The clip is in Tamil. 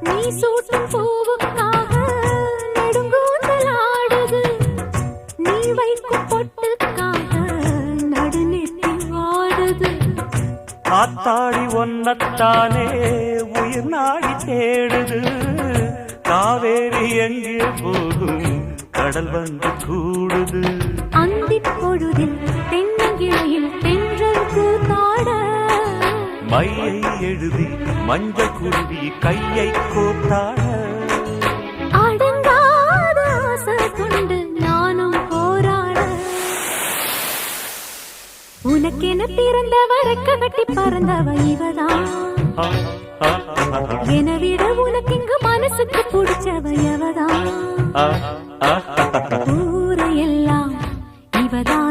நீ சூட்டும் பூவுக்காக நெடுங்கூந்தல் ஆடுது. நீ வைக்கும் பொட்டுக்காக நடுநெத்தி வாடுது. காத்தாடி ஒன்னத்தானே உயிர் நாடி தேடுது. காவேரி எங்கே போகும் கடல் வந்து கூடுது. அந்திப் பொழுதில் தென்னங்கிளையில் தென்றல் கூத்தாட மையை எழுதி மஞ்சள் குருவி கையை கோத்தாட. அடங்காத ஆசை கொண்டு நானும் போராட. உனக்கென பிறந்தவ ரெக்க கட்டி பறந்தவ இவதான். என விட உனக்கிங்கு மனசுக்கு பிடிச்சவ எவதான். ஊரையெல்லாம் இவதான்.